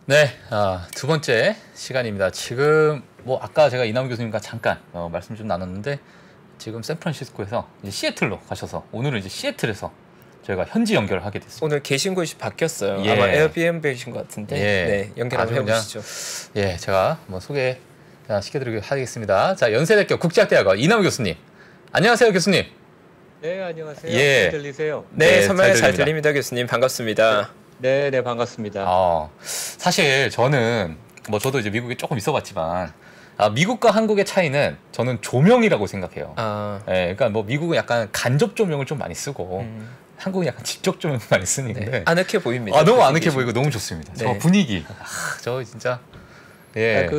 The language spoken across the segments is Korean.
네, 두 번째 시간입니다. 지금 뭐 아까 제가 이남우 교수님과 잠깐 말씀 좀 나눴는데 지금 샌프란시스코에서 이제 시애틀로 가셔서 오늘은 이제 시애틀에서 저희가 현지 연결을 하게 됐습니다. 오늘 계신 곳이 바뀌었어요. 예. 아마 에어비앤비이신 것 같은데. 예. 네, 연결 한번 해보시죠. 예, 제가 뭐 소개 시켜드리도록 하겠습니다. 자, 연세대학교 국제학대학원 이남우 교수님. 안녕하세요, 교수님. 네, 안녕하세요. 예. 잘 들리세요? 네, 선명히 잘 들립니다. 들립니다, 교수님. 반갑습니다. 네, 네, 반갑습니다. 사실 저는 뭐 저도 이제 미국에 조금 있어봤지만 미국과 한국의 차이는 저는 조명이라고 생각해요. 예, 그러니까 뭐 미국은 약간 간접 조명을 좀 많이 쓰고 한국은 약간 직접 조명을 많이 쓰는데 네, 아늑해 보입니다. 너무 아늑해 보이고 너무 좋습니다. 네. 저 분위기, 저 진짜 예.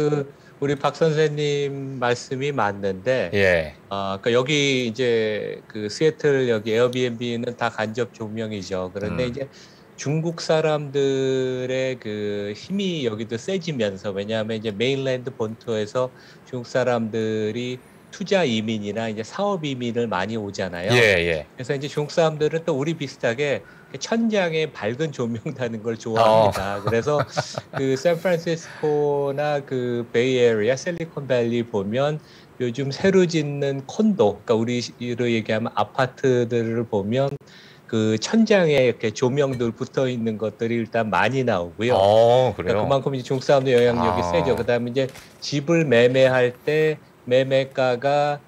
우리 박 선생님 말씀이 맞는데, 예. 그러니까 여기 이제 그 시애틀 여기 에어비앤비는 다 간접 조명이죠. 그런데 이제 중국 사람들의 그 힘이 여기도 세지면서, 왜냐하면 이제 메인랜드 본토에서 중국 사람들이 투자 이민이나 이제 사업 이민을 많이 오잖아요. 예, 예. 그래서 이제 중국 사람들은 또 우리 비슷하게 천장에 밝은 조명 다는 걸 좋아합니다. 그래서 그 샌프란시스코나 그 베이에리아, 실리콘밸리 보면 요즘 새로 짓는 콘도, 그러니까 우리로 얘기하면 아파트들을 보면 그 천장에 이렇게 조명들 붙어 있는 것들이 일단 많이 나오고요. 그래요? 그러니까 그만큼 이제 중국 사람들 영향력이 세죠. 그다음에 이제 집을 매매할 때 매매가가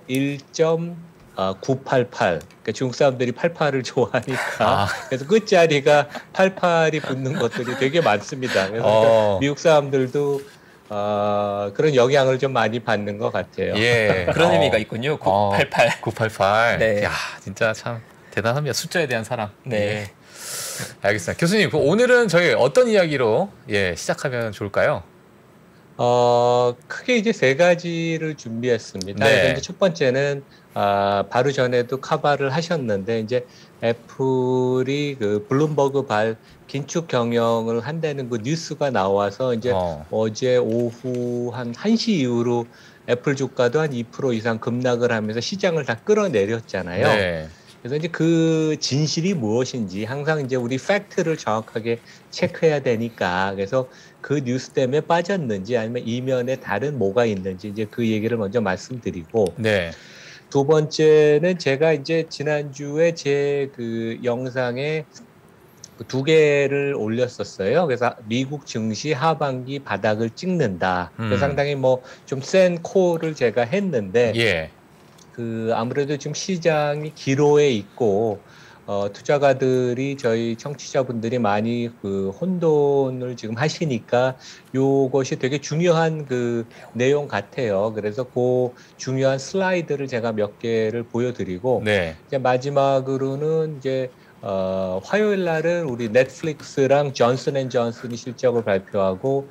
1.988. 그러니까 중국 사람들이 88을 좋아하니까 그래서 끝자리가 88이 붙는 것들이 되게 많습니다. 그래서 그러니까 미국 사람들도 그런 영향을 좀 많이 받는 것 같아요. 예. 그런 의미가 있군요. 988. 988. 네. 야, 진짜 참 대단합니다. 숫자에 대한 사랑. 네. 예. 알겠습니다. 교수님, 오늘은 저희 어떤 이야기로 시작하면 좋을까요? 크게 이제 세 가지를 준비했습니다. 네. 그래서 이제 첫 번째는 바로 전에도 커버를 하셨는데 이제 애플이 그 블룸버그 긴축 경영을 한다는 그 뉴스가 나와서 이제 어제 오후 한 1시 이후로 애플 주가도 한 2% 이상 급락을 하면서 시장을 다 끌어내렸잖아요. 네. 그래서 이제 그 진실이 무엇인지 항상 이제 우리 팩트를 정확하게 체크해야 되니까, 그래서 그 뉴스 때문에 빠졌는지 아니면 이면에 다른 뭐가 있는지 이제 그 얘기를 먼저 말씀드리고, 네. 두 번째는 제가 이제 지난주에 제 그 영상에 두 개를 올렸었어요. 그래서 미국 증시 하반기 바닥을 찍는다. 그래서 상당히 뭐 좀 센 콜을 제가 했는데, 예. 그 아무래도 지금 시장이 기로에 있고 투자가들이 저희 청취자분들이 많이 그 혼돈을 지금 하시니까 요것이 되게 중요한 그 내용 같아요. 그래서 그 중요한 슬라이드를 제가 몇 개를 보여드리고 네. 이제 마지막으로는 이제 화요일 날은 우리 넷플릭스랑 존슨앤존슨이 실적을 발표하고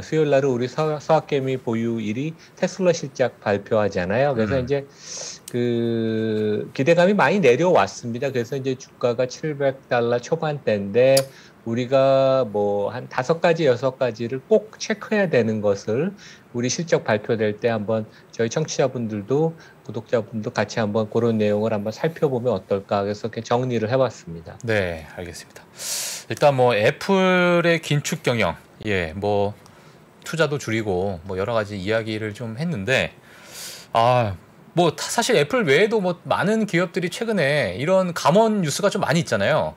수요일 날은 우리 서학개미 보유 1위 테슬라 실적 발표하잖아요. 그래서 이제 그 기대감이 많이 내려왔습니다. 그래서 이제 주가가 $700 초반대인데 우리가 뭐 한 5가지, 6가지를 꼭 체크해야 되는 것을 우리 실적 발표될 때 한번 저희 청취자분들도 구독자분도 같이 한번 그런 내용을 한번 살펴보면 어떨까 그래서 이렇게 정리를 해봤습니다. 네, 알겠습니다. 일단 뭐 애플의 긴축 경영, 뭐 투자도 줄이고 뭐 여러 가지 이야기를 좀 했는데 뭐 사실 애플 외에도 뭐 많은 기업들이 최근에 이런 감원 뉴스가 좀 많이 있잖아요.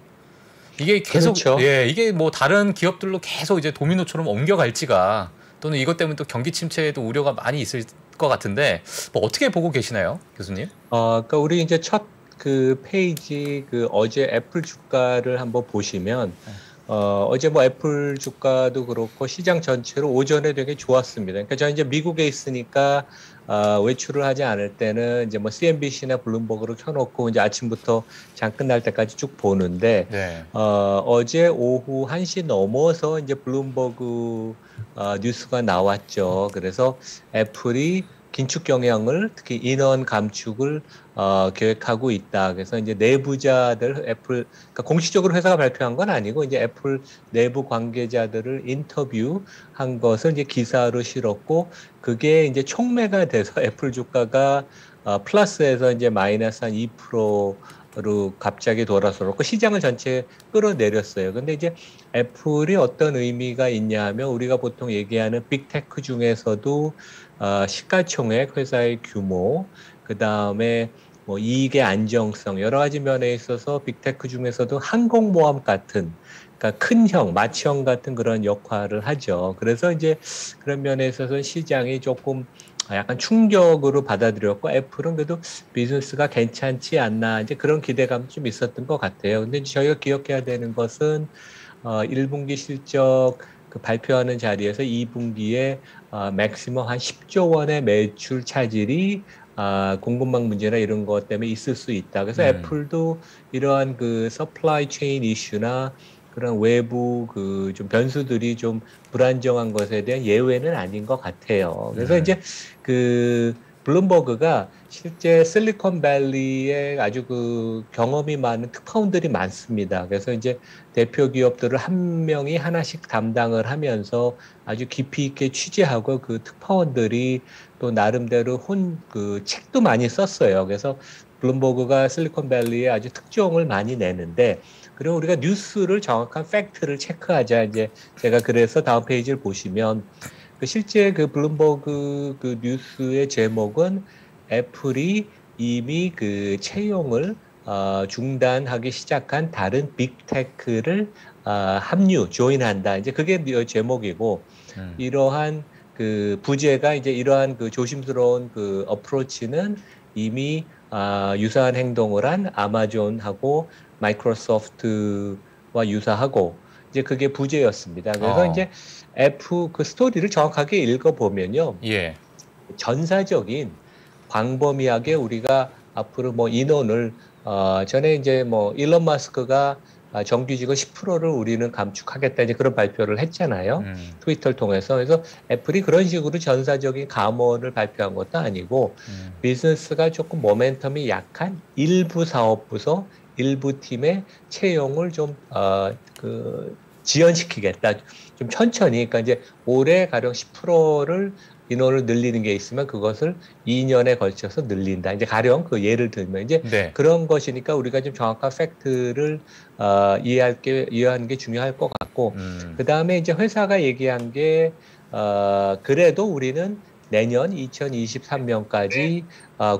이게 계속 그렇죠. 이게 뭐 다른 기업들로 계속 이제 도미노처럼 옮겨갈지가 또는 이것 때문에 또 경기 침체에도 우려가 많이 있을 것 같은데 뭐 어떻게 보고 계시나요, 교수님? 그러니까 우리 이제 첫 그 페이지 그 어제 애플 주가를 한번 보시면 어제 뭐 애플 주가도 그렇고 시장 전체로 오전에 되게 좋았습니다. 그러니까 저는 이제 미국에 있으니까 외출을 하지 않을 때는 이제 뭐 CNBC나 블룸버그를 켜놓고 이제 아침부터 장 끝날 때까지 쭉 보는데 어제 오후 1시 넘어서 이제 블룸버그 뉴스가 나왔죠. 그래서 애플이 긴축 경영을 특히 인원 감축을 계획하고 있다. 그래서 이제 내부자들 애플 그러니까 공식적으로 회사가 발표한 건 아니고 이제 애플 내부 관계자들을 인터뷰한 것을 이제 기사로 실었고 그게 이제 총매가 돼서 애플 주가가 플러스에서 이제 마이너스 한 2% 갑자기 돌아서고 시장을 전체 끌어내렸어요. 근데 이제 애플이 어떤 의미가 있냐 하면 우리가 보통 얘기하는 빅테크 중에서도 시가총액, 회사의 규모, 그 다음에 뭐 이익의 안정성 여러 가지 면에 있어서 빅테크 중에서도 항공모함 같은 그러니까 큰형, 맏형 같은 그런 역할을 하죠. 그래서 이제 그런 면에 있어서 시장이 조금 약간 충격으로 받아들였고 애플은 그래도 비즈니스가 괜찮지 않나 이제 그런 기대감이 좀 있었던 것 같아요. 근데 저희가 기억해야 되는 것은 1분기 실적 그 발표하는 자리에서 2분기에 맥시멈 한 10조 원의 매출 차질이 공급망 문제나 이런 것 때문에 있을 수 있다. 그래서 애플도 이러한 그 서플라이 체인 이슈나 그런 외부 그 좀 변수들이 좀 불안정한 것에 대한 예외는 아닌 것 같아요. 그래서 이제 그 블룸버그가 실제 실리콘밸리에 아주 그 경험이 많은 특파원들이 많습니다. 그래서 이제 대표 기업들을 한 명이 하나씩 담당을 하면서 아주 깊이 있게 취재하고 그 특파원들이 또 나름대로 그 책도 많이 썼어요. 그래서 블룸버그가 실리콘밸리에 아주 특종을 많이 내는데 그리고 우리가 뉴스를 정확한 팩트를 체크하자. 이제 제가 그래서 다음 페이지를 보시면 그 실제 그 블룸버그 그 뉴스의 제목은 애플이 이미 그 채용을 중단하기 시작한 다른 빅테크를 조인한다. 이제 그게 제목이고 이러한 그 부제가 이제 이러한 그 조심스러운 그 어프로치는 이미 유사한 행동을 한 아마존하고 마이크로소프트와 유사하고 이제 그게 부제였습니다. 그래서 이제 그 스토리를 정확하게 읽어보면요. 예. 전사적인 광범위하게 우리가 앞으로 뭐 인원을 전에 이제 뭐 일론 마스크가 정규직원 10%를 우리는 감축하겠다 이제 그런 발표를 했잖아요. 트위터를 통해서. 그래서 애플이 그런 식으로 전사적인 감원을 발표한 것도 아니고 비즈니스가 조금 모멘텀이 약한 일부 사업부서 일부 팀의 채용을 좀 지연시키겠다. 좀 천천히. 그러니까 이제 올해 가령 10%를 인원을 늘리는 게 있으면 그것을 2년에 걸쳐서 늘린다. 이제 가령 그 예를 들면 이제 네. 그런 것이니까 우리가 좀 정확한 팩트를 이해하는 게 중요할 것 같고 그 다음에 이제 회사가 얘기한 게 그래도 우리는 내년 2023년까지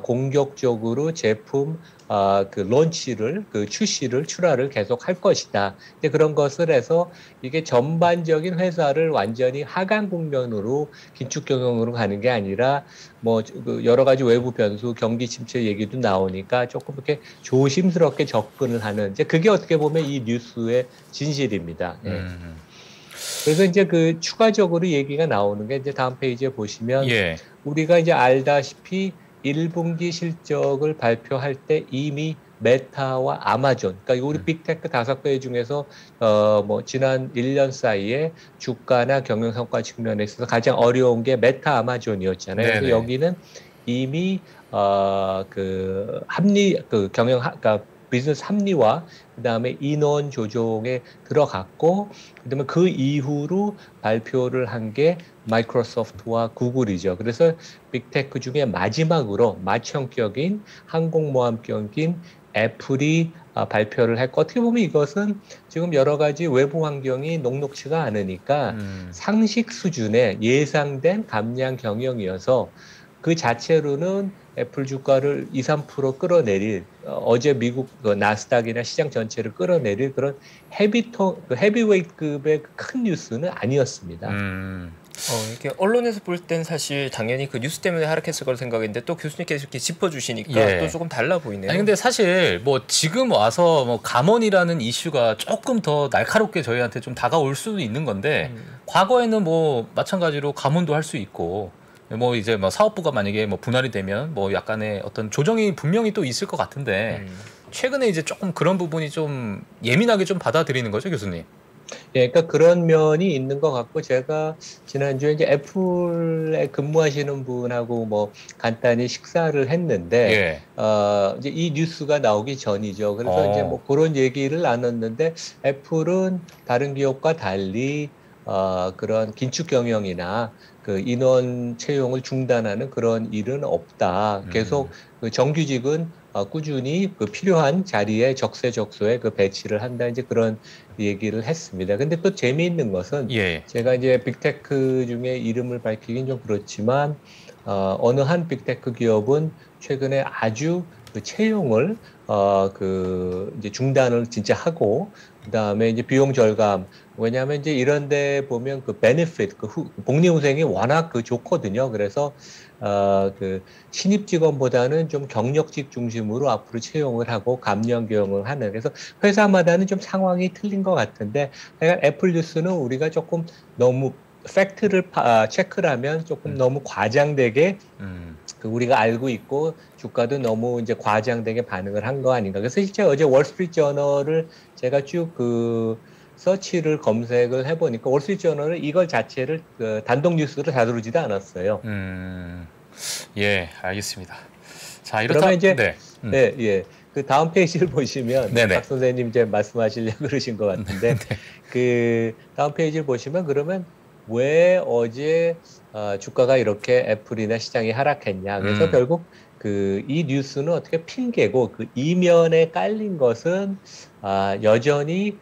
공격적으로 제품 그 론치를 출하를 계속 할 것이다. 이제 그런 것을 해서 이게 전반적인 회사를 완전히 하강 국면으로 긴축 경영으로 가는 게 아니라 뭐 여러 가지 외부 변수, 경기 침체 얘기도 나오니까 조금 이렇게 조심스럽게 접근을 하는 이제 그게 어떻게 보면 이 뉴스의 진실입니다. 네. 그래서 이제 그 추가적으로 얘기가 나오는 게 이제 다음 페이지에 보시면 우리가 이제 알다시피 1분기 실적을 발표할 때 이미 메타와 아마존, 그러니까 우리 빅테크 5개 중에서 뭐 지난 1년 사이에 주가나 경영 성과 측면에 있어서 가장 어려운 게 메타 아마존이었잖아요. 네네. 그래서 여기는 이미 그러니까 비즈니스 합리화, 그다음에 인원 조정에 들어갔고, 그다음에 그 이후로 발표를 한 게 마이크로소프트와 구글이죠. 그래서 빅테크 중에 마지막으로 맏형격인 항공모함격인 애플이 발표를 했고, 어떻게 보면 이것은 지금 여러 가지 외부 환경이 녹록치가 않으니까 상식 수준의 예상된 감량 경영이어서 그 자체로는 애플 주가를 2, 3% 끌어내릴 어제 미국 나스닥이나 시장 전체를 끌어내릴 그런 헤비웨이트급의 큰 뉴스는 아니었습니다. 이렇게 언론에서 볼 땐 사실 당연히 그 뉴스 때문에 하락했을 거라 생각했는데 또 교수님께서 이렇게 짚어주시니까 또 조금 달라 보이네요. 아니 근데 사실 뭐 지금 와서 뭐 감원이라는 이슈가 조금 더 날카롭게 저희한테 좀 다가올 수도 있는 건데 과거에는 뭐 마찬가지로 감원도 할 수 있고 뭐 이제 뭐 사업부가 만약에 뭐 분할이 되면 뭐 약간의 어떤 조정이 분명히 또 있을 것 같은데 최근에 이제 조금 그런 부분이 좀 예민하게 좀 받아들이는 거죠, 교수님? 예, 그러니까 그런 면이 있는 것 같고 제가 지난주에 이제 애플에 근무하시는 분하고 뭐 간단히 식사를 했는데 이제 이 뉴스가 나오기 전이죠. 그래서 이제 뭐 그런 얘기를 나눴는데 애플은 다른 기업과 달리 그런 긴축 경영이나 그 인원 채용을 중단하는 그런 일은 없다. 계속 그 정규직은 꾸준히 그 필요한 자리에 적세적소에 그 배치를 한다 이제 그런 얘기를 했습니다. 근데 또 재미있는 것은 예. 제가 이제 빅테크 중에 이름을 밝히긴 좀 그렇지만 어느 한 빅테크 기업은 최근에 아주 그 채용을 그 이제 중단을 진짜 하고 그다음에 이제 비용 절감 왜냐하면 이제 이런데 보면 그 베네핏 그 복리후생이 워낙 그 좋거든요. 그래서 그 신입 직원보다는 좀 경력직 중심으로 앞으로 채용을 하고 감량 경영을 하는 그래서 회사마다는 좀 상황이 틀린 것 같은데 하여간 애플 뉴스는 우리가 조금 너무 팩트를 체크를 하면 조금 너무 과장되게 그 우리가 알고 있고 주가도 너무 이제 과장되게 반응을 한 거 아닌가. 그래서 실제 어제 월스트리트 저널을 제가 쭉 그 서치를 검색을 해보니까 월스트리트 저널은 이걸 자체를 그 단독 뉴스로 다루지도 않았어요. 예, 알겠습니다. 자, 이렇다. 그러면 이제 네, 네, 예. 그 다음 페이지를 보시면 네네. 박 선생님 이제 말씀하시려고 그러신 것 같은데 네. 그 다음 페이지를 보시면 그러면 왜 어제 주가가 이렇게 애플이나 시장이 하락했냐. 그래서 결국 그 이 뉴스는 어떻게 핑계고 그 이면에 깔린 것은 여전히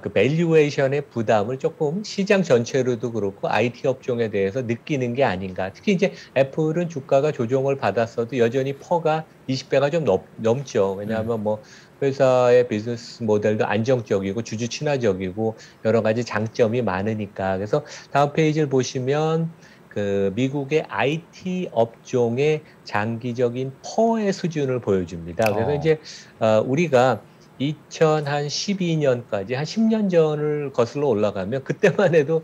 그 밸류에이션의 부담을 조금 시장 전체로도 그렇고 IT 업종에 대해서 느끼는 게 아닌가. 특히 이제 애플은 주가가 조정을 받았어도 여전히 퍼가 20배가 좀 넘죠. 왜냐하면 뭐 회사의 비즈니스 모델도 안정적이고 주주 친화적이고 여러 가지 장점이 많으니까. 그래서 다음 페이지를 보시면 그 미국의 IT 업종의 장기적인 퍼의 수준을 보여줍니다. 그래서 이제 우리가 2012년까지 한 10년 전을 거슬러 올라가면 그때만 해도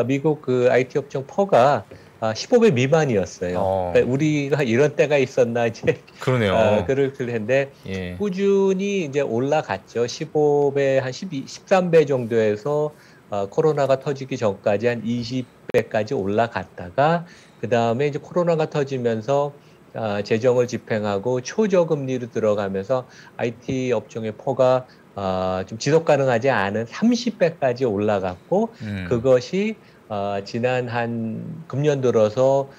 미국 그 IT 업종 퍼가 15배 미만이었어요. 그러니까 우리가 이런 때가 있었나 이제 그러네요. 그럴 텐데 예. 꾸준히 이제 올라갔죠. 15배 한 13배 정도에서 코로나가 터지기 전까지 한 20배까지 올라갔다가 그 다음에 이제 코로나가 터지면서 재정을 집행하고 초저금리로 들어가면서 IT 업종의 퍼가 좀 지속 가능하지 않은 30배까지 올라갔고 그것이 지난 한 금년 들어서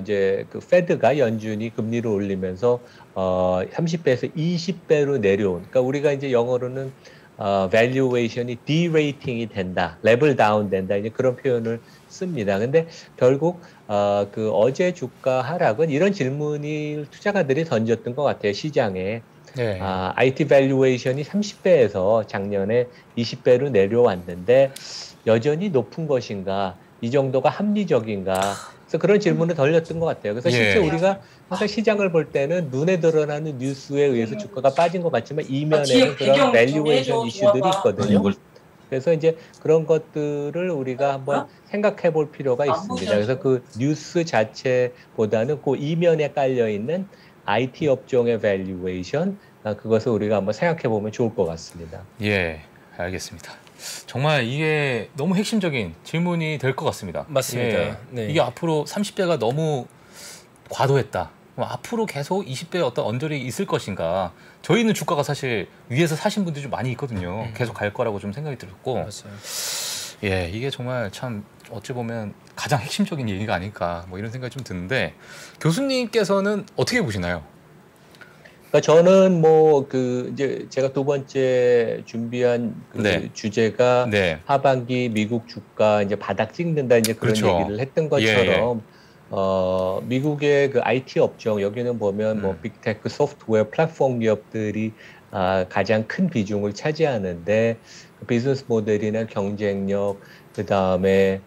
이제 그 페드가 연준이 금리를 올리면서 30배에서 20배로 내려온. 그러니까 우리가 이제 영어로는 valuation이 de-rating이 된다, level down 된다 이제 그런 표현을 씁니다. 근데 결국 그 어제 주가 하락은 이런 질문을 투자가들이 던졌던 것 같아요. 시장에. 네. IT 밸류에이션이 30배에서 작년에 20배로 내려왔는데 여전히 높은 것인가? 이 정도가 합리적인가? 그래서 그런 질문을 던졌던 것 같아요. 그래서 실제 우리가 항상 시장을 볼 때는 눈에 드러나는 뉴스에 의해서 주가가 빠진 것 같지만 이면에는 그런 밸류에이션 이슈들이 있거든요. 그래서 이제 그런 것들을 우리가 한번 생각해 볼 필요가 있습니다. 그래서 그 뉴스 자체보다는 그 이면에 깔려 있는 IT 업종의 밸류에이션 그것을 우리가 한번 생각해 보면 좋을 것 같습니다. 예, 알겠습니다. 정말 이게 너무 핵심적인 질문이 될 것 같습니다. 맞습니다. 예, 네. 이게 앞으로 30배가 너무 과도했다. 그럼 앞으로 계속 20배의 어떤 언저리 있을 것인가? 저희는 주가가 사실 위에서 사신 분들이 좀 많이 있거든요. 계속 갈 거라고 좀 생각이 들었고, 맞아요. 예, 이게 정말 참 어찌 보면 가장 핵심적인 얘기가 아닐까 뭐 이런 생각이 좀 드는데 교수님께서는 어떻게 보시나요? 그러니까 저는 뭐 그 이제 제가 두 번째 준비한 그 네. 주제가 네. 하반기 미국 주가 이제 바닥 찍는다 이제 그런 그렇죠. 얘기를 했던 것처럼 미국의 그 IT 업종 여기는 보면 뭐 빅테크 소프트웨어 플랫폼 기업들이 가장 큰 비중을 차지하는데 그 비즈니스 모델이나 경쟁력 그 다음에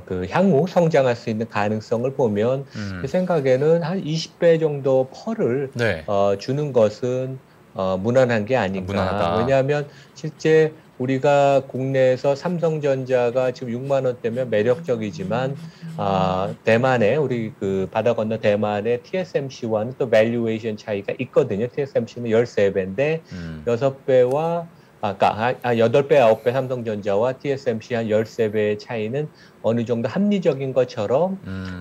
그 향후 성장할 수 있는 가능성을 보면 제 생각에는 한 20배 정도 펄을 네. 주는 것은 무난한 게 아닌가. 무난하다. 왜냐하면 실제 우리가 국내에서 삼성전자가 지금 6만 원대면 매력적이지만 대만에 우리 그 바다 건너 대만의 TSMC와는 또 밸류에이션 차이가 있거든요. TSMC는 13배인데 6배와 그러니까 8배, 9배 삼성전자와 TSMC 한 13배의 차이는 어느 정도 합리적인 것처럼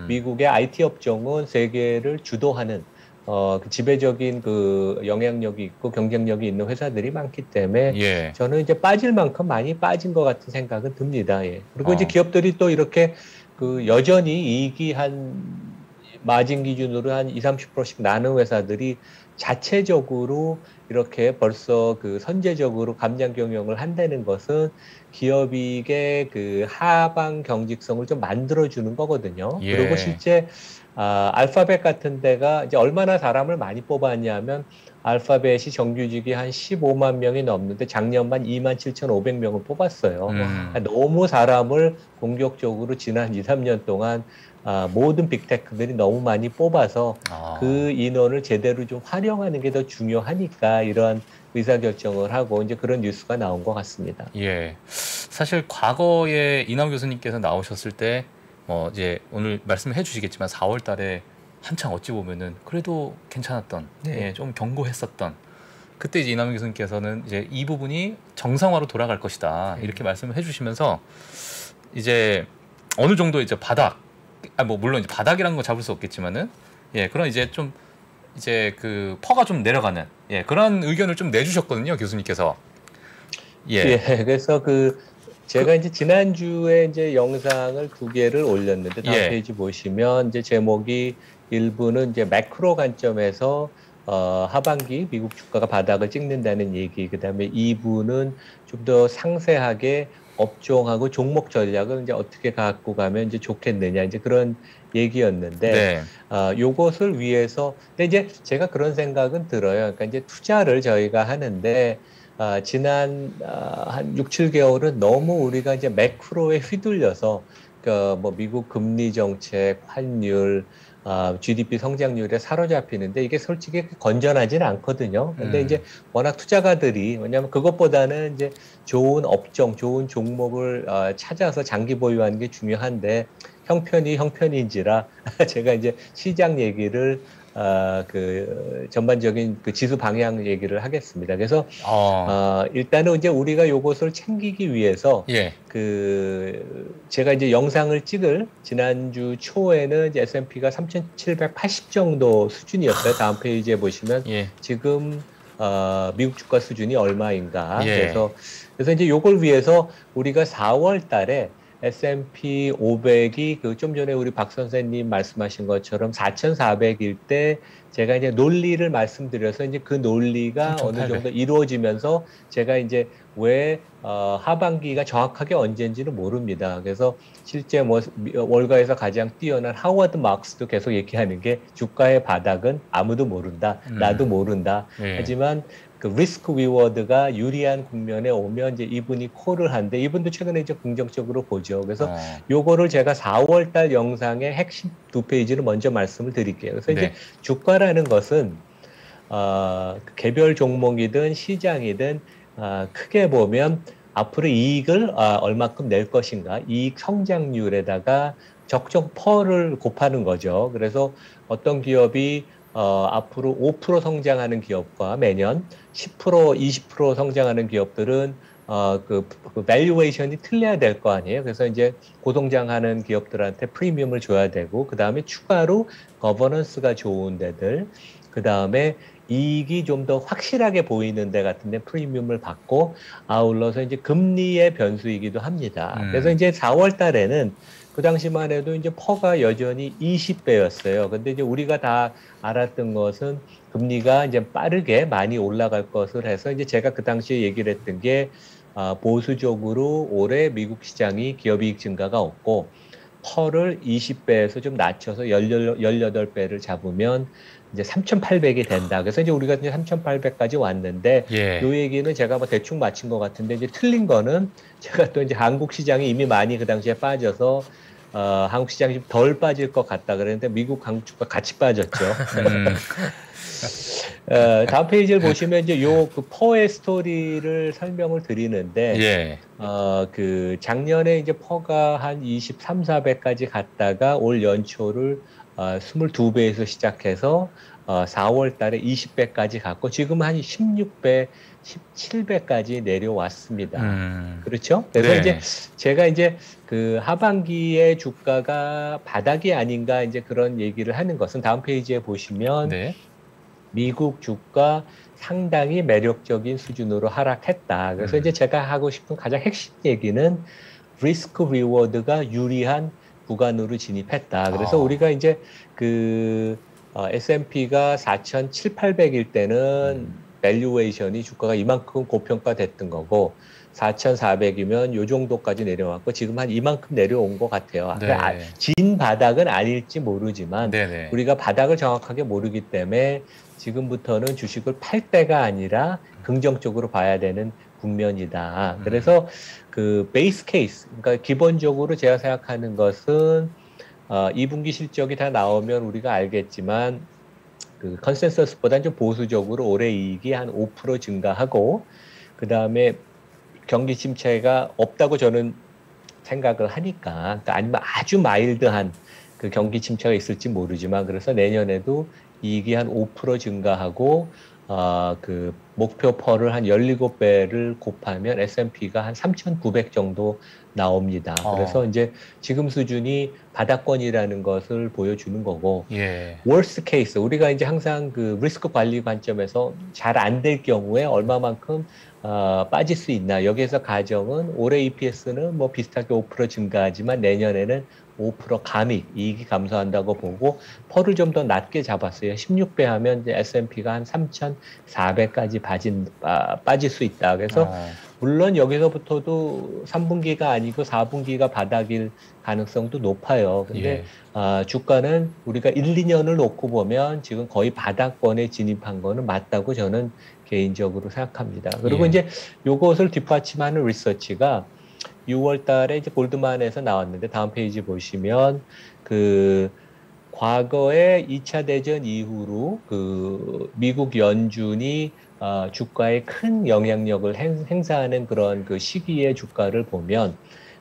미국의 IT 업종은 세계를 주도하는 그 지배적인 그 영향력이 있고 경쟁력이 있는 회사들이 많기 때문에 예. 저는 이제 빠질 만큼 많이 빠진 것 같은 생각은 듭니다. 예. 그리고 이제 기업들이 또 이렇게 그 여전히 이익이 한 마진 기준으로 한 20, 30%씩 나는 회사들이 자체적으로 이렇게 벌써 그 선제적으로 감량 경영을 한다는 것은 기업이익의 그 하방 경직성을 좀 만들어주는 거거든요. 예. 그리고 실제 알파벳 같은 데가 이제 얼마나 사람을 많이 뽑았냐면 알파벳이 정규직이 한 15만 명이 넘는데 작년만 27,500명을 뽑았어요. 그러니까 너무 사람을 공격적으로 지난 2, 3년 동안 모든 빅테크들이 너무 많이 뽑아서 그 인원을 제대로 좀 활용하는 게 더 중요하니까 이러한 의사결정을 하고 이제 그런 뉴스가 나온 것 같습니다. 예. 사실 과거에 이남 교수님께서 나오셨을 때 이제 오늘 말씀해 주시겠지만 4월 달에 한창 어찌 보면은 그래도 괜찮았던, 네. 예, 좀 견고했었던 그때 이제 이남 교수님께서는 이제 이 부분이 정상화로 돌아갈 것이다 이렇게 말씀을 해주시면서 이제 어느 정도 이제 바닥, 뭐 물론 이제 바닥이라는 건 잡을 수 없겠지만은 예, 그런 이제 좀 이제 그 퍼가 좀 내려가는 예, 그런 의견을 좀 내주셨거든요, 교수님께서. 예, 그래서 제가 이제 지난주에 이제 영상을 2개를 올렸는데 다음 페이지 보시면 이제 제목이 일부는 이제 매크로 관점에서 하반기 미국 주가가 바닥을 찍는다는 얘기, 그다음에 2부는 좀 더 상세하게 업종하고 종목 전략을 이제 어떻게 갖고 가면 이제 좋겠느냐 이제 그런 얘기였는데 요것을 위해서 근데 이제 제가 그런 생각은 들어요. 그러니까 이제 투자를 저희가 하는데 지난 한 6, 7개월은 너무 우리가 이제 매크로에 휘둘려서 뭐 미국 금리 정책, 환율, GDP 성장률에 사로잡히는데 이게 솔직히 건전하지는 않거든요. 근데 이제 워낙 투자가들이 왜냐하면 그것보다는 이제 좋은 업종, 좋은 종목을 찾아서 장기 보유하는 게 중요한데 형편인지라 제가 이제 시장 얘기를 그 전반적인 그 지수 방향 얘기를 하겠습니다. 그래서 일단은 이제 우리가 요것을 챙기기 위해서 제가 이제 영상을 찍을 지난주 초에는 이제 S&P가 3,780 정도 수준이었어요. 다음 페이지에 보시면 지금 미국 주가 수준이 얼마인가. 그래서 이제 요걸 위해서 우리가 4월 달에 S&P 500이 그 좀 전에 우리 박 선생님 말씀하신 것처럼 4,400일 때 제가 이제 논리를 말씀드려서 이제 그 논리가 3,800. 어느 정도 이루어지면서 제가 이제 왜 하반기가 정확하게 언제인지는 모릅니다. 그래서 실제 뭐 월가에서 가장 뛰어난 하워드 마크스도 계속 얘기하는 게 주가의 바닥은 아무도 모른다, 나도 모른다. 하지만 그 리스크 리워드가 유리한 국면에 오면 이제 이분이 콜을 한데 이분도 최근에 이제 긍정적으로 보죠. 그래서 요거를 제가 4월 달 영상의 핵심 2페이지를 먼저 말씀을 드릴게요. 그래서 이제 주가라는 것은 개별 종목이든 시장이든 크게 보면 앞으로 이익을 얼마큼 낼 것인가, 이익 성장률에다가 적정 펄을 곱하는 거죠. 그래서 어떤 기업이 앞으로 5% 성장하는 기업과 매년 10%, 20% 성장하는 기업들은 그 밸류에이션이 틀려야 될 거 아니에요. 그래서 이제 고성장하는 기업들한테 프리미엄을 줘야 되고, 그 다음에 추가로 거버넌스가 좋은 데들, 그 다음에 이익이 좀 더 확실하게 보이는 데 같은데 프리미엄을 받고, 아울러서 이제 금리의 변수이기도 합니다. 그래서 이제 4월 달에는 그 당시만 해도 이제 퍼가 여전히 20배였어요. 근데 이제 우리가 다 알았던 것은 금리가 이제 빠르게 많이 올라갈 것을 해서 이제 제가 그 당시에 얘기를 했던 게 보수적으로 올해 미국 시장이 기업이익 증가가 없고 퍼를 20배에서 좀 낮춰서 18배를 잡으면 이제 3,800이 된다. 그래서 이제 우리가 이제 3,800까지 왔는데 요 얘기는 제가 뭐 대충 맞힌 것 같은데 이제 틀린 거는 제가 또 이제 한국 시장이 이미 많이 그 당시에 빠져서 한국 시장이 좀 덜 빠질 것 같다 그랬는데 미국 한국 주가 같이 빠졌죠. 다음 페이지를 보시면 이제 요 그 퍼의 스토리를 설명을 드리는데 그 작년에 이제 퍼가 한 23, 4배까지 갔다가 올 연초를 22배에서 시작해서 4월 달에 20배까지 갔고 지금 한 16배, 17배까지 내려왔습니다. 그렇죠? 그래서 이제 제가 이제 그 하반기에 주가가 바닥이 아닌가 이제 그런 얘기를 하는 것은 다음 페이지에 보시면 미국 주가 상당히 매력적인 수준으로 하락했다. 그래서 이제 제가 하고 싶은 가장 핵심 얘기는 리스크 리워드가 유리한 구간으로 진입했다. 그래서 우리가 이제 그 S&P가 4,700, 800일 때는 밸류에이션이 주가가 이만큼 고평가됐던 거고 4,400이면 요 정도까지 내려왔고 지금 한 이만큼 내려온 것 같아요. 네. 진 바닥은 아닐지 모르지만 네네. 우리가 바닥을 정확하게 모르기 때문에 지금부터는 주식을 팔 때가 아니라 긍정적으로 봐야 되는 국면이다. 그래서 그 베이스 케이스, 그러니까 기본적으로 제가 생각하는 것은 2분기 실적이 다 나오면 우리가 알겠지만 그 컨센서스보다는 좀 보수적으로 올해 이익이 한 5% 증가하고 그 다음에 경기 침체가 없다고 저는 생각을 하니까 그러니까 아니면 아주 마일드한 그 경기 침체가 있을지 모르지만 그래서 내년에도 이익이 한 5% 증가하고 그 목표 펄을 한 17배를 곱하면 S&P가 한 3,900 정도 나옵니다. 그래서 이제 지금 수준이 바닥권이라는 것을 보여주는 거고, 예. worst case 우리가 이제 항상 그 리스크 관리 관점에서 잘 안 될 경우에 얼마만큼 빠질 수 있나 여기에서 가정은 올해 EPS는 뭐 비슷하게 5% 증가하지만 내년에는 5% 감익 이익이 감소한다고 보고 펄을 좀 더 낮게 잡았어요. 16배 하면 이제 S&P가 한 3,400까지 빠질 수 있다. 그래서 물론 여기서부터도 3분기가 아니고 4분기가 바닥일 가능성도 높아요. 근데 주가는 우리가 1, 2년을 놓고 보면 지금 거의 바닥권에 진입한 거는 맞다고 저는 개인적으로 생각합니다. 그리고 이제 요것을 뒷받침하는 리서치가 6월 달에 이제 골드만에서 나왔는데 다음 페이지 보시면 그 과거에 2차 대전 이후로 그 미국 연준이 주가에 큰 영향력을 행사하는 그런 그 시기의 주가를 보면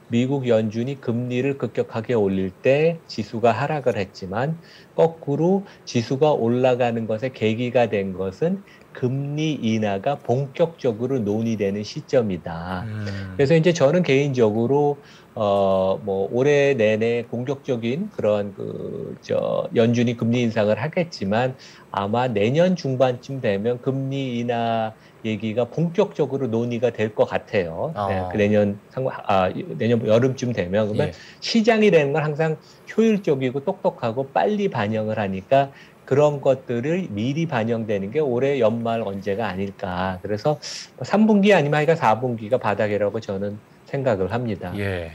미국 연준이 금리를 급격하게 올릴 때 지수가 하락을 했지만 거꾸로 지수가 올라가는 것에 계기가 된 것은 금리 인하가 본격적으로 논의되는 시점이다. 그래서 이제 저는 개인적으로 뭐 올해 내내 공격적인 그런 연준이 금리 인상을 하겠지만 아마 내년 중반쯤 되면 금리 인하 얘기가 본격적으로 논의가 될 것 같아요. 네, 그 내년 여름쯤 되면 그러면 시장이 되는 건 항상 효율적이고 똑똑하고 빨리 반영을 하니까 그런 것들을 미리 반영되는 게 올해 연말 언제가 아닐까. 그래서 3분기 아니면 4분기가 바닥이라고 저는 생각을 합니다. 예.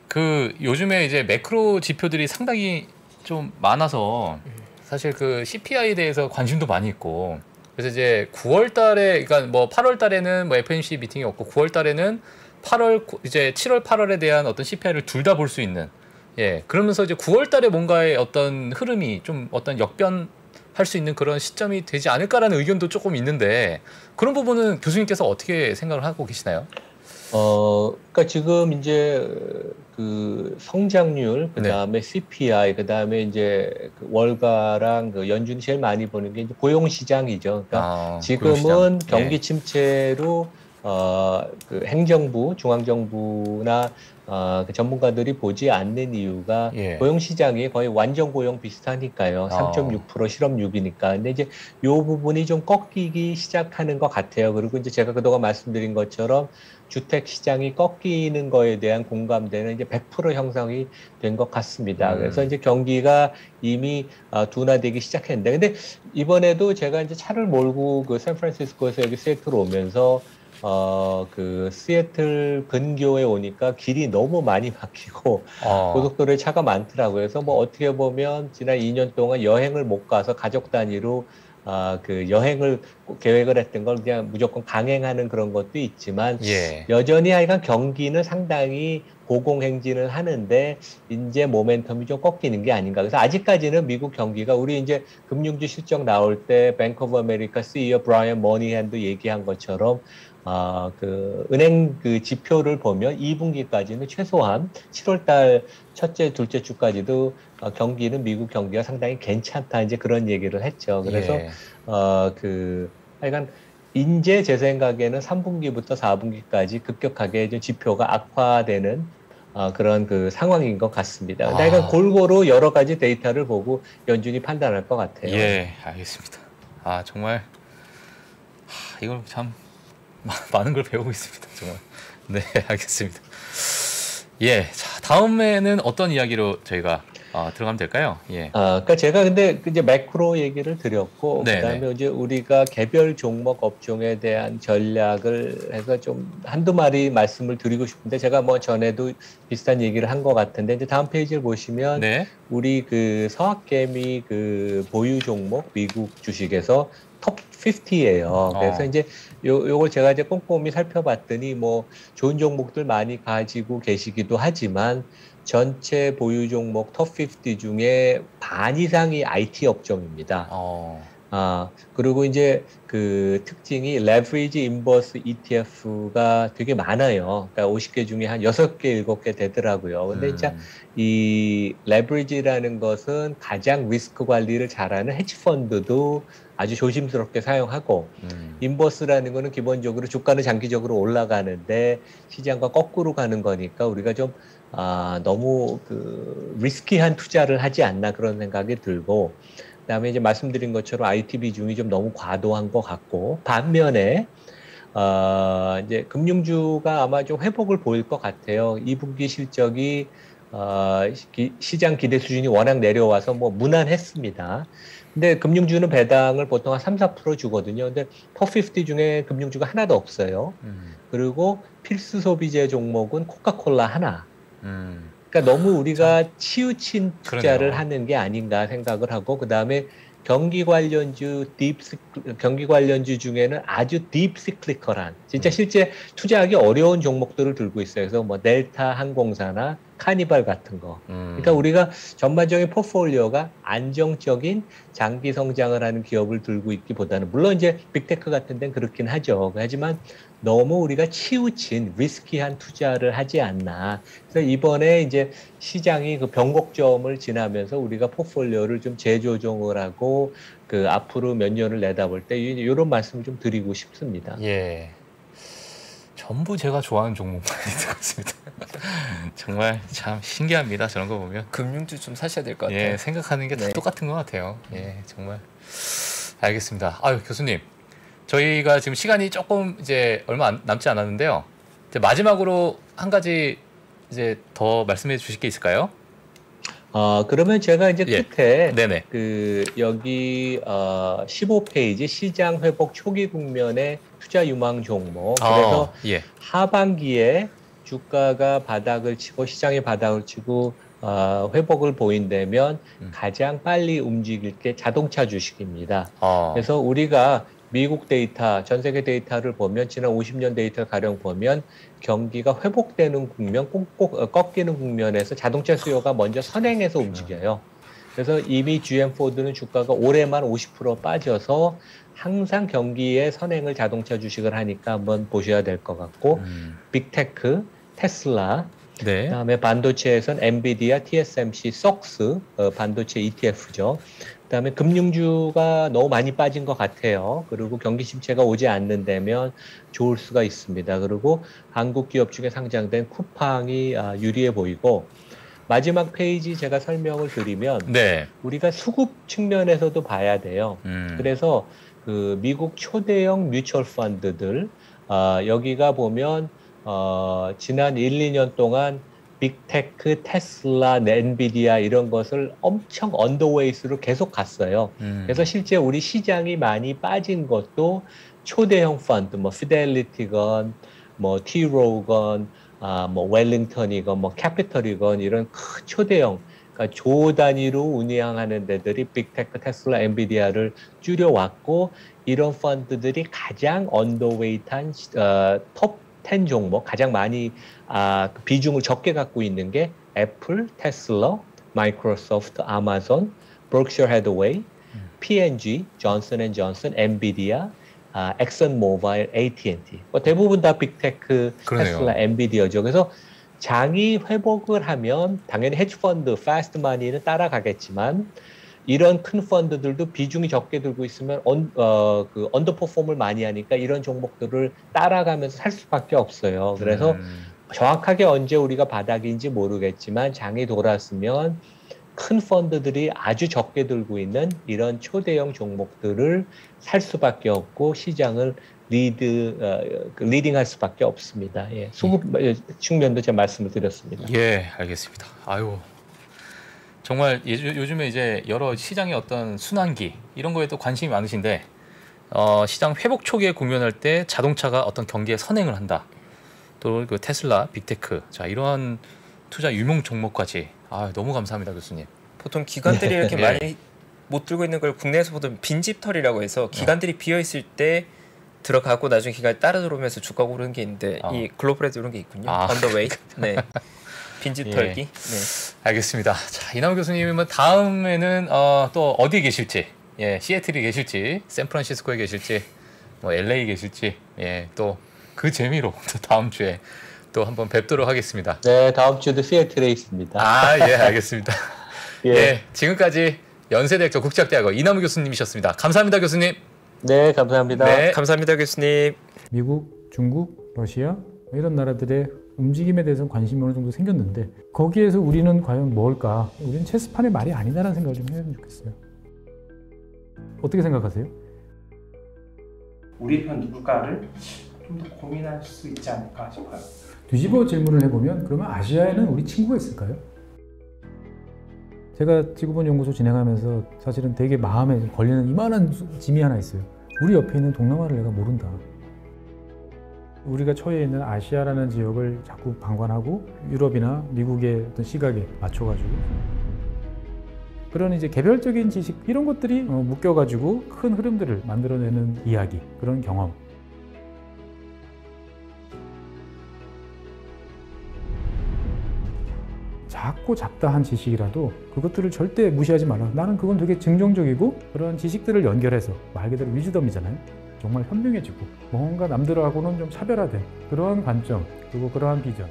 그 요즘에 이제 매크로 지표들이 상당히 좀 많아서 사실 그 CPI에 대해서 관심도 많이 있고 그래서 이제 9월 달에 그러니까 뭐 8월 달에는 뭐 FOMC 미팅이 없고 9월 달에는 7월 8월에 대한 어떤 CPI를 둘 다 볼 수 있는 그러면서 이제 9월 달에 뭔가의 어떤 흐름이 좀 어떤 역변할 수 있는 그런 시점이 되지 않을까라는 의견도 조금 있는데 그런 부분은 교수님께서 어떻게 생각을 하고 계시나요? 그러니까 지금 이제 그 성장률, 그 다음에 CPI, 그 다음에 이제 그 월가랑 그 연준이 제일 많이 보는 게 이제 고용시장이죠. 그러니까 지금은 고용시장. 경기 침체로 그 행정부, 중앙정부나 그 전문가들이 보지 않는 이유가 고용시장이 거의 완전 고용 비슷하니까요. 3.6% 실업 6이니까. 근데 이제 요 부분이 좀 꺾이기 시작하는 것 같아요. 그리고 이제 제가 그동안 말씀드린 것처럼 주택 시장이 꺾이는 거에 대한 공감대는 이제 100% 형성이 된 것 같습니다. 그래서 이제 경기가 이미 둔화되기 시작했는데, 근데 이번에도 제가 이제 차를 몰고 그 샌프란시스코에서 여기 시애틀 오면서 그 시애틀 근교에 오니까 길이 너무 많이 막히고 고속도로에 차가 많더라고요. 그래서 뭐 어떻게 보면 지난 2년 동안 여행을 못 가서 가족 단위로 그 여행을 계획을 했던 걸 그냥 무조건 강행하는 그런 것도 있지만 여전히 하여간 경기는 상당히 고공행진을 하는데 이제 모멘텀이 좀 꺾이는 게 아닌가. 그래서 아직까지는 미국 경기가 우리 이제 금융주 실적 나올 때 뱅크 오브 아메리카 CEO 브라이언 머니핸도 얘기한 것처럼 그 은행 그 지표를 보면 2분기까지는 최소한 7월달 첫째, 둘째 주까지도 경기는 미국 경기가 상당히 괜찮다 이제 그런 얘기를 했죠. 그래서 그 하여간 이제 제 생각에는 3분기부터 4분기까지 급격하게 좀 지표가 악화되는 그런 그 상황인 것 같습니다. 그러니까 골고루 여러 가지 데이터를 보고 연준이 판단할 것 같아요. 예, 알겠습니다. 정말 이걸 참 많은 걸 배우고 있습니다. 정말. 네, 알겠습니다. 자, 다음에는 어떤 이야기로 저희가 들어가면 될까요? 예. 그러니까 제가 근데 이제 매크로 얘기를 드렸고, 네네. 그다음에 이제 우리가 개별 종목 업종에 대한 전략을 해서 좀 한두 마디 말씀을 드리고 싶은데, 제가 뭐 전에도 비슷한 얘기를 한 것 같은데, 이제 다음 페이지를 보시면 네. 우리 그 서학개미 그 보유 종목 미국 주식에서 톱 50예요. 그래서 이제 요걸 제가 이제 꼼꼼히 살펴봤더니 뭐 좋은 종목들 많이 가지고 계시기도 하지만 전체 보유 종목 톱 50 중에 반 이상이 IT 업종입니다. 그리고 이제 그 특징이 레버리지 인버스 ETF가 되게 많아요. 그러니까 50개 중에 한 6개, 7개 되더라고요. 근데 진짜 이 레버리지라는 것은 가장 리스크 관리를 잘하는 헤지펀드도 아주 조심스럽게 사용하고, 인버스라는 거는 기본적으로 주가는 장기적으로 올라가는데 시장과 거꾸로 가는 거니까 우리가 좀 너무 그 리스키한 투자를 하지 않나 그런 생각이 들고, 그다음에 이제 말씀드린 것처럼 IT 비중이 좀 너무 과도한 것 같고, 반면에 이제 금융주가 아마 좀 회복을 보일 것 같아요. 2분기 실적이 시장 기대 수준이 워낙 내려와서 뭐 무난했습니다. 근데 금융주는 배당을 보통 한 3~4% 주거든요. 근데 톱50 중에 금융주가 하나도 없어요. 그리고 필수 소비재 종목은 코카콜라 하나. 그러니까 너무 우리가 치우친 투자를 그러네요. 하는 게 아닌가 생각을 하고, 그다음에 경기 관련주 중에는 아주 딥시클리컬한, 진짜 실제 투자하기 어려운 종목들을 들고 있어요. 그래서 뭐 델타 항공사나 카니발 같은 거. 그러니까 우리가 전반적인 포트폴리오가 안정적인 장기 성장을 하는 기업을 들고 있기보다는, 물론 이제 빅테크 같은 데는 그렇긴 하죠. 하지만 너무 우리가 치우친 리스키한 투자를 하지 않나. 그래서 이번에 이제 시장이 그 변곡점을 지나면서 우리가 포트폴리오를 좀 재조정을 하고 그 앞으로 몇 년을 내다볼 때 이런 말씀을 좀 드리고 싶습니다. 예. 전부 제가 좋아하는 종목만이 들어갔습니다. 정말 참 신기합니다. 저런 거 보면. 금융주 좀 사셔야 될 것 같아요. 예, 생각하는 게 다 똑같은 것 같아요. 예, 정말. 알겠습니다. 아유, 교수님. 저희가 지금 시간이 조금 이제 얼마 남지 않았는데요. 이제 마지막으로 한 가지 이제 더 말씀해 주실 게 있을까요? 그러면 제가 이제 끝에 네네. 그 여기 15페이지 시장 회복 초기 국면의 투자 유망 종목. 그래서 하반기에 주가가 바닥을 치고 시장이 바닥을 치고 회복을 보인다면 가장 빨리 움직일 게 자동차 주식입니다. 그래서 우리가 미국 데이터, 전 세계 데이터를 보면 지난 50년 데이터를 가령 보면 경기가 회복되는 국면, 꼭 꺾이는 국면에서 자동차 수요가 먼저 선행해서 움직여요. 그래서 이미 GM 포드는 주가가 올해만 50% 빠져서 항상 경기에 선행을 자동차 주식을 하니까 한번 보셔야 될 것 같고, 빅테크, 테슬라, 그다음에 반도체에선 엔비디아, TSMC, 쏙스 반도체 ETF죠. 그다음에 금융주가 너무 많이 빠진 것 같아요. 그리고 경기 침체가 오지 않는다면 좋을 수가 있습니다. 그리고 한국 기업 중에 상장된 쿠팡이 유리해 보이고, 마지막 페이지 제가 설명을 드리면 우리가 수급 측면에서도 봐야 돼요. 그래서 그 미국 초대형 뮤추얼 펀드들 여기가 보면 지난 1, 2년 동안 빅테크, 테슬라, 엔비디아 이런 것을 엄청 언더웨이스로 계속 갔어요. 그래서 실제 우리 시장이 많이 빠진 것도 초대형 펀드, 뭐 피델리티건, 뭐 티로건, 뭐 웰링턴이건, 뭐 캐피털이건 이런 큰 초대형, 그러니까 조 단위로 운영하는 데들이 빅테크, 테슬라, 엔비디아를 줄여왔고, 이런 펀드들이 가장 언더웨이트한 톱 10 종목, 가장 많이 비중을 적게 갖고 있는 게 애플, 테슬라, 마이크로소프트, 아마존, 버크셔 해더웨이, P&G, 존슨 앤 존슨, 엔비디아, 엑슨 모바일, AT&T. 대부분 다 빅테크, 테슬라, 엔비디아죠. 그래서 장이 회복을 하면 당연히 헤지펀드, 패스트마니는 따라가겠지만 이런 큰 펀드들도 비중이 적게 들고 있으면 그 언더퍼폼을 많이 하니까 이런 종목들을 따라가면서 살 수밖에 없어요. 그래서 정확하게 언제 우리가 바닥인지 모르겠지만 장이 돌았으면 큰 펀드들이 아주 적게 들고 있는 이런 초대형 종목들을 살 수밖에 없고 시장을 리딩할 수밖에 없습니다. 수급 측면도 제가 말씀을 드렸습니다. 예, 알겠습니다. 아유. 정말 요즘에 이제 여러 시장의 어떤 순환기 이런 거에도 관심이 많으신데 시장 회복 초기에 국면할 때 자동차가 어떤 경기에 선행을 한다. 또 그 테슬라, 빅테크, 자 이러한 투자 유명 종목까지 너무 감사합니다 교수님. 보통 기관들이 이렇게 많이 못 들고 있는 걸 국내에서 보던 빈집털이라고 해서 기관들이 비어 있을 때 들어가고 나중에 기관이 따라 들어오면서 주가가 오르는 게 있는데 이 글로벌에도 이런 게 있군요. 언더웨이. 네. 빈집 털기. 네. 알겠습니다. 자, 이남우 교수님은 다음에는 또 어디에 계실지, 시애틀에 계실지, 샌프란시스코에 계실지, 뭐 LA 계실지, 또 그 재미로 또 다음 주에 또 한번 뵙도록 하겠습니다. 네, 다음 주도 시애틀에 있습니다. 알겠습니다. 지금까지 연세대학교 국제학대학원 이남우 교수님이셨습니다. 감사합니다, 교수님. 네, 감사합니다. 네, 감사합니다, 교수님. 미국, 중국, 러시아 이런 나라들의 움직임에 대해서는 관심이 어느 정도 생겼는데 거기에서 우리는 과연 뭘까? 우리는 체스판의 말이 아니다라는 생각을 좀 해야 좋겠어요. 어떻게 생각하세요? 우리 편 누굴까를 좀 더 고민할 수 있지 않을까 싶어요. 뒤집어 질문을 해보면 그러면 아시아에는 우리 친구가 있을까요? 제가 지구본 연구소 진행하면서 사실은 되게 마음에 걸리는 이만한 짐이 하나 있어요. 우리 옆에 있는 동남아를 내가 모른다. 우리가 처해 있는 아시아라는 지역을 자꾸 방관하고 유럽이나 미국의 어떤 시각에 맞춰가지고 그런 이제 개별적인 지식 이런 것들이 묶여가지고 큰 흐름들을 만들어내는 이야기, 그런 경험. 작고 잡다한 지식이라도 그것들을 절대 무시하지 말라. 나는 그건 되게 긍정적이고 그런 지식들을 연결해서 말 그대로 위즈덤이잖아요. 정말 현명해지고 뭔가 남들하고는 좀 차별화된 그러한 관점 그리고 그러한 비전